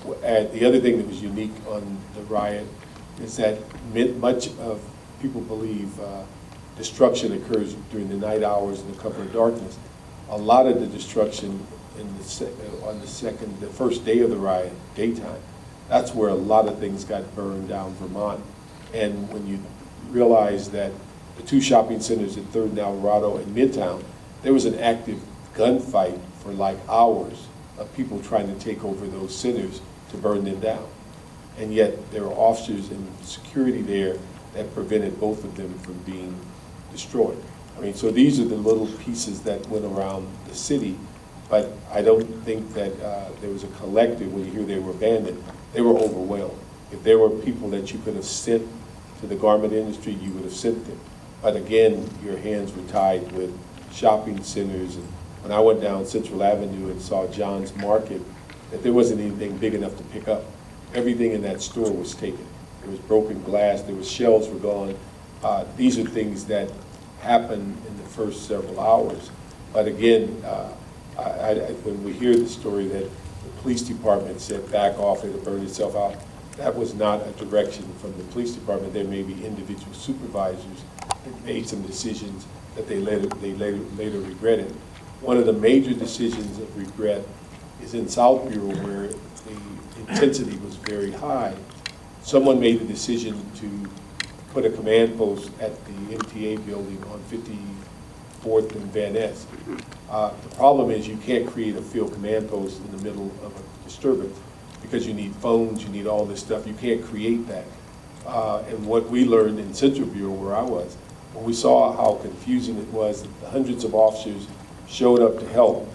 the other thing that was unique on the riot is that much of people believe destruction occurs during the night hours and the cover of darkness. A lot of the destruction in the first day of the riot, daytime, that's where a lot of things got burned down Vermont. And when you realize that the two shopping centers at 3rd and Alvarado and Midtown, there was an active gunfight for like hours of people trying to take over those centers to burn them down. And yet there were officers and security there that prevented both of them from being destroyed. I mean, so these are the little pieces that went around the city, but I don't think that there was a collective, when you hear they were abandoned, they were overwhelmed. If there were people that you could have sent to the garment industry, you would have sent them. But again, your hands were tied with shopping centers. And when I went down Central Avenue and saw John's Market, that there wasn't anything big enough to pick up. Everything in that store was taken. There was broken glass, there was shelves were gone. These are things that happen in the first several hours. But again, when we hear the story that the police department said back off, it'll burn itself out, that was not a direction from the police department. There may be individual supervisors that made some decisions that they later regretted. One of the major decisions of regret is in South Bureau, where the intensity was very high. Someone made the decision to put a command post at the MTA building on 54th and Van Ness. The problem is you can't create a field command post in the middle of a disturbance because you need phones, you need all this stuff. You can't create that. And what we learned in Central Bureau, where I was, when we saw how confusing it was, hundreds of officers showed up to help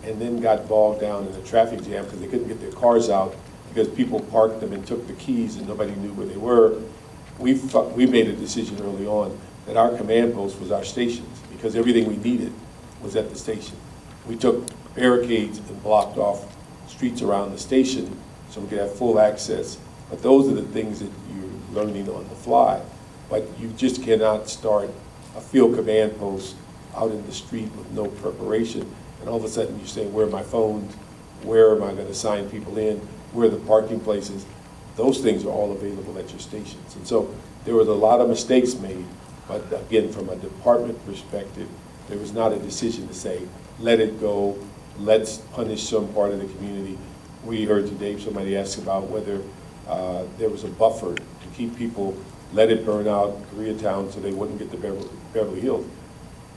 and then got bogged down in a traffic jam because they couldn't get their cars out because people parked them and took the keys and nobody knew where they were. We made a decision early on that our command post was our stations because everything we needed was at the station. We took barricades and blocked off streets around the station so we could have full access. But those are the things that you're learning on the fly. But you just cannot start a field command post out in the street with no preparation. And all of a sudden you're saying, where are my phones? Where am I going to sign people in? Where are the parking places? Those things are all available at your stations. And so there was a lot of mistakes made. But again, from a department perspective, there was not a decision to say, let it go, let's punish some part of the community. We heard today somebody ask about whether there was a buffer to keep people, let it burn out Koreatown so they wouldn't get to Beverly Hills.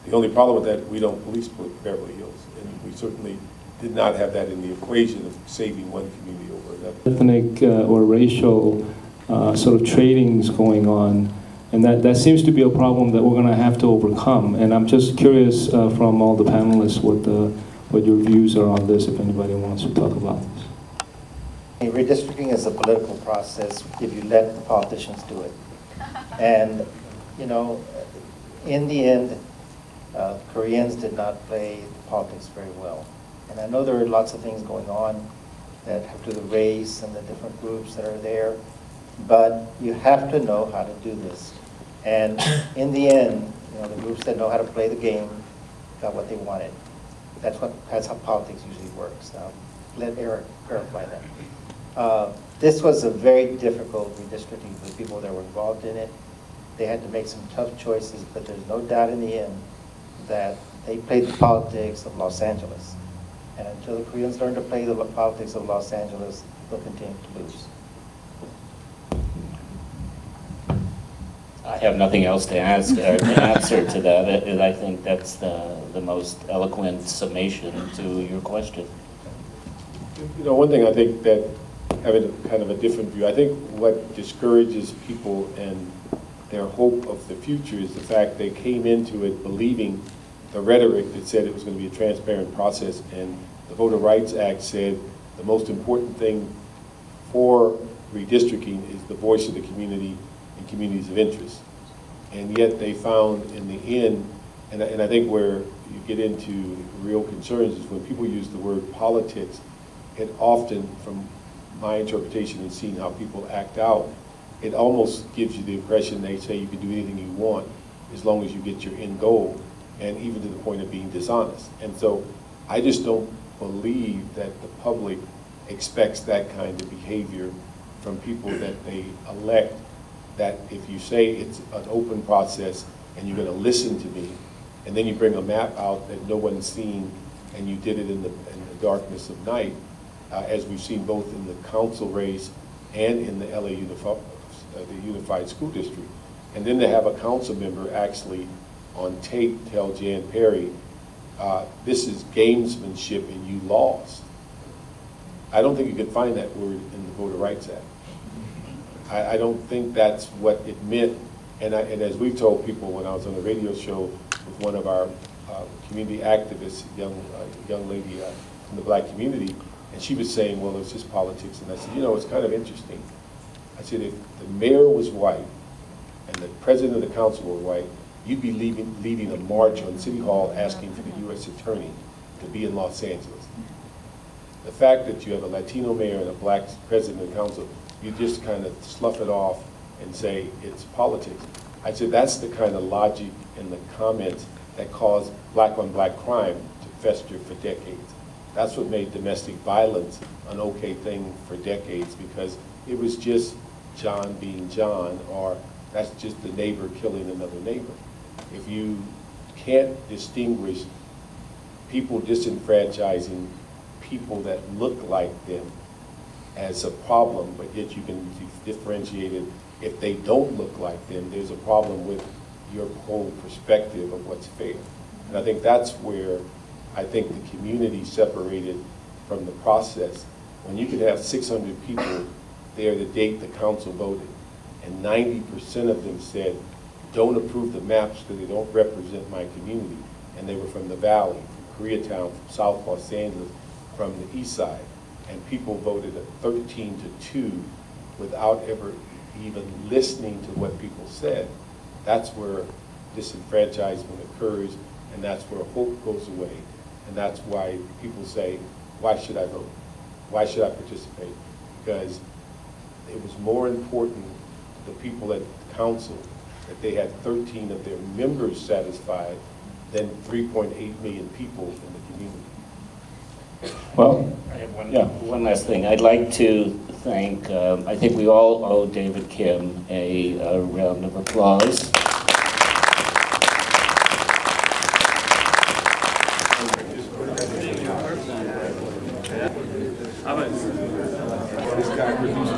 The only problem with that, we don't police Beverly Hills, and we certainly did not have that in the equation of saving one community over another. Ethnic or racial sort of tradings going on, and that seems to be a problem that we're going to have to overcome. And I'm just curious from all the panelists what your views are on this, if anybody wants to talk about this. Redistricting is a political process if you let the politicians do it. And, you know, in the end, Koreans did not play politics very well. And I know there are lots of things going on that have to do with race and the different groups that are there, but you have to know how to do this. And in the end, you know, the groups that know how to play the game got what they wanted. That's how politics usually works. Now, let Eric clarify that. This was a very difficult redistricting for the people that were involved in it. They had to make some tough choices, but there's no doubt in the end that they played the politics of Los Angeles. And until the Koreans learn to play the politics of Los Angeles, they'll continue to lose. I have nothing else to ask or to answer to that. I think that's the most eloquent summation to your question. You know, one thing I think that having kind of a different view, I think what discourages people and their hope of the future is the fact they came into it believing the rhetoric that said it was going to be a transparent process, and the Voter Rights Act said the most important thing for redistricting is the voice of the community and communities of interest. And yet they found in the end, and I think where you get into real concerns is when people use the word politics, it often, from my interpretation and seeing how people act out, it almost gives you the impression they say you can do anything you want as long as you get your end goal, and even to the point of being dishonest. And so I just don't believe that the public expects that kind of behavior from people that they elect, that if you say it's an open process and you're going to listen to me, and then you bring a map out that no one's seen and you did it in the darkness of night, as we've seen both in the council race and in the LA Unified School District. And then to have a council member actually on tape tell Jan Perry, this is gamesmanship and you lost. I don't think you can find that word in the Voter Rights Act. I don't think that's what it meant. And as we've told people when I was on a radio show with one of our community activists, young lady from the black community, and she was saying, well, it's just politics. And I said, you know, it's kind of interesting. I said, if the mayor was white and the president of the council were white, you'd be leading a march on City Hall asking for the U.S. attorney to be in Los Angeles. The fact that you have a Latino mayor and a black president of the council, you just kind of slough it off and say it's politics. I said that's the kind of logic in the comments that caused black on black crime to fester for decades. That's what made domestic violence an okay thing for decades, because it was just John being John, or that's just the neighbor killing another neighbor. If you can't distinguish people disenfranchising people that look like them as a problem, but yet you can differentiate it if they don't look like them, there's a problem with your whole perspective of what's fair. And I think that's where I think the community separated from the process. When you could have 600 people there the date the council voted, and 90% of them said don't approve the maps because they don't represent my community. And they were from the Valley, from Koreatown, from South Los Angeles, from the East Side. And people voted 13-2 without ever even listening to what people said. That's where disenfranchisement occurs, and that's where hope goes away. And that's why people say, why should I vote? Why should I participate? Because it was more important to the people at the council that they had 13 of their members satisfied than 3.8 million people in the community. Well, one last thing. I'd like to thank, I think we all owe David Kim a round of applause. This guy produced